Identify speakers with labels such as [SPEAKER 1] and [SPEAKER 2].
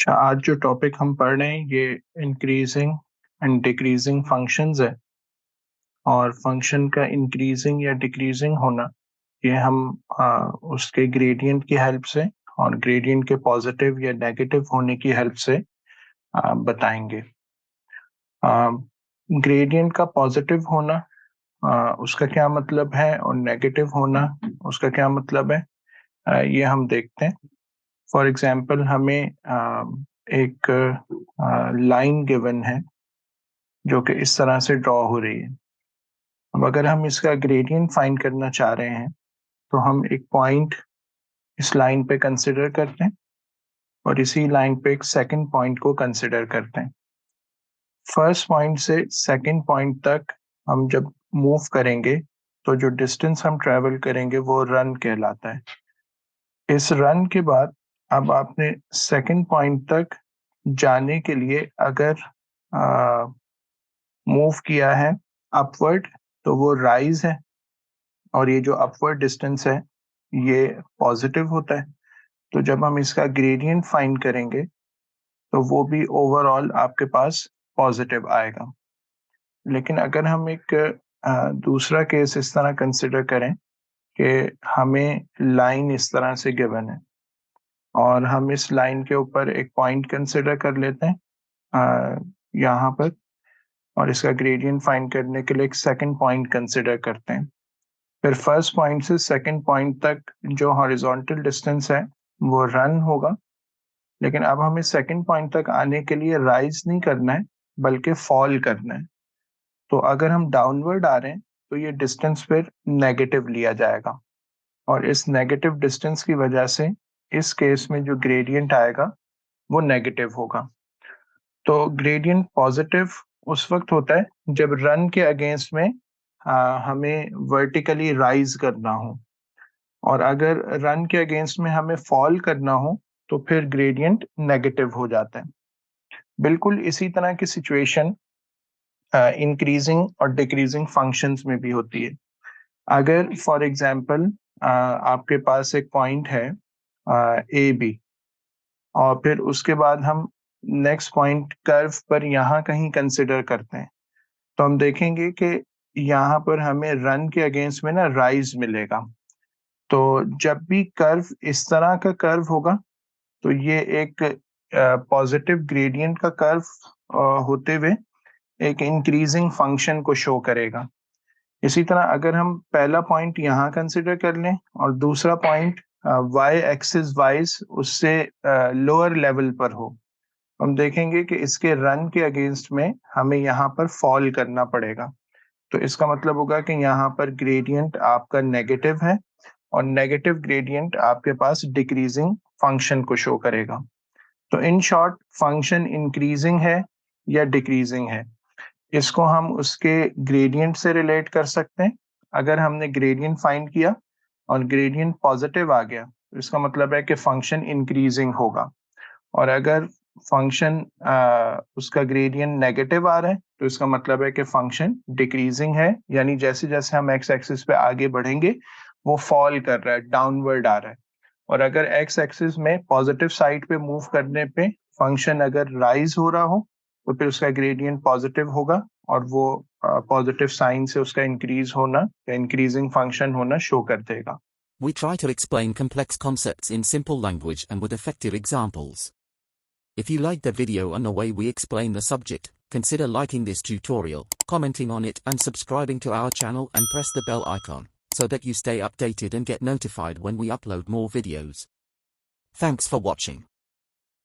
[SPEAKER 1] अच्छा, आज जो टॉपिक हम पढ़ रहे हैं ये इंक्रीजिंग एंड डिक्रीजिंग फंक्शंस है। और फंक्शन का इंक्रीजिंग या डिक्रीजिंग होना ये हम उसके ग्रेडियंट की हेल्प से और ग्रेडियंट के पॉजिटिव या नेगेटिव होने की हेल्प से बताएंगे। ग्रेडियंट का पॉजिटिव होना उसका क्या मतलब है और नेगेटिव होना उसका क्या मतलब है, ये हम देखते हैं। फॉर एग्जाम्पल हमें एक लाइन गिवन है जो कि इस तरह से ड्रॉ हो रही है। अब अगर हम इसका ग्रेडियंट फाइंड करना चाह रहे हैं तो हम एक पॉइंट इस लाइन पे कंसिडर करते हैं और इसी लाइन पे एक सेकंड पॉइंट को कंसिडर करते हैं। फर्स्ट पॉइंट से सेकंड पॉइंट तक हम जब मूव करेंगे तो जो डिस्टेंस हम ट्रेवल करेंगे वो रन कहलाता है। इस रन के बाद अब आपने सेकंड पॉइंट तक जाने के लिए अगर मूव किया है अपवर्ड तो वो राइज है, और ये जो अपवर्ड डिस्टेंस है ये पॉजिटिव होता है। तो जब हम इसका ग्रेडियंट फाइंड करेंगे तो वो भी ओवरऑल आपके पास पॉजिटिव आएगा। लेकिन अगर हम एक दूसरा केस इस तरह कंसिडर करें कि हमें लाइन इस तरह से गिवन है और हम इस लाइन के ऊपर एक पॉइंट कंसिडर कर लेते हैं यहाँ पर, और इसका ग्रेडियंट फाइंड करने के लिए एक सेकंड पॉइंट कंसिडर करते हैं। फिर फर्स्ट पॉइंट से सेकंड पॉइंट तक जो हॉरिजॉन्टल डिस्टेंस है वो रन होगा, लेकिन अब हमें सेकंड पॉइंट तक आने के लिए राइज नहीं करना है बल्कि फॉल करना है। तो अगर हम डाउनवर्ड आ रहे हैं तो ये डिस्टेंस फिर नेगेटिव लिया जाएगा, और इस नेगेटिव डिस्टेंस की वजह से इस केस में जो ग्रेडियंट आएगा वो नेगेटिव होगा। तो ग्रेडियंट पॉजिटिव उस वक्त होता है जब रन के अगेंस्ट में हमें वर्टिकली राइज करना हो, और अगर रन के अगेंस्ट में हमें फॉल करना हो तो फिर ग्रेडियंट नेगेटिव हो जाता है। बिल्कुल इसी तरह की सिचुएशन इंक्रीजिंग और डिक्रीजिंग फंक्शंस में भी होती है। अगर फॉर एग्जांपल आपके पास एक पॉइंट है ए बी, और फिर उसके बाद हम नेक्स्ट पॉइंट कर्व पर यहाँ कहीं कंसिडर करते हैं, तो हम देखेंगे कि यहाँ पर हमें रन के अगेंस्ट में ना राइज मिलेगा। तो जब भी कर्व इस तरह का कर्व होगा तो ये एक पॉजिटिव ग्रेडियंट का कर्व होते हुए एक इंक्रीजिंग फंक्शन को शो करेगा। इसी तरह अगर हम पहला पॉइंट यहाँ कंसिडर कर लें और दूसरा पॉइंट वाई एक्सिस वाइज उससे लोअर लेवल पर हो, हम देखेंगे कि इसके रन के अगेंस्ट में हमें यहाँ पर फॉल करना पड़ेगा। तो इसका मतलब होगा कि यहाँ पर ग्रेडियंट आपका नेगेटिव है और नेगेटिव ग्रेडियंट आपके पास डिक्रीजिंग फंक्शन को शो करेगा। तो इन शॉर्ट फंक्शन इंक्रीजिंग है या डिक्रीजिंग है, इसको हम उसके ग्रेडियंट से रिलेट कर सकते हैं। अगर हमने ग्रेडियंट फाइंड किया और ग्रेडियंट पॉजिटिव आ गया तो इसका मतलब है कि फंक्शन इंक्रीजिंग होगा, और अगर फंक्शन उसका ग्रेडियंट नेगेटिव आ रहा है तो इसका मतलब है कि फंक्शन डिक्रीजिंग है, यानी जैसे जैसे हम एक्स एक्सिस पे आगे बढ़ेंगे वो फॉल कर रहा है, डाउनवर्ड आ रहा है। और अगर एक्स एक्सिस में पॉजिटिव साइड पे मूव करने पे फंक्शन अगर राइज हो रहा हो तो फिर उसका ग्रेडियंट पॉजिटिव होगा, और वो पॉजिटिव साइन से उसका इंक्रीज होना या इंक्रीजिंग फंक्शन होना शो कर देगा।
[SPEAKER 2] We try to explain complex concepts in simple language and with effective examples. If you liked the video and the way we explain the subject, consider liking this tutorial, commenting on it and subscribing to our channel and press the bell icon, so that you stay updated and get notified when we upload more videos. Thanks for watching.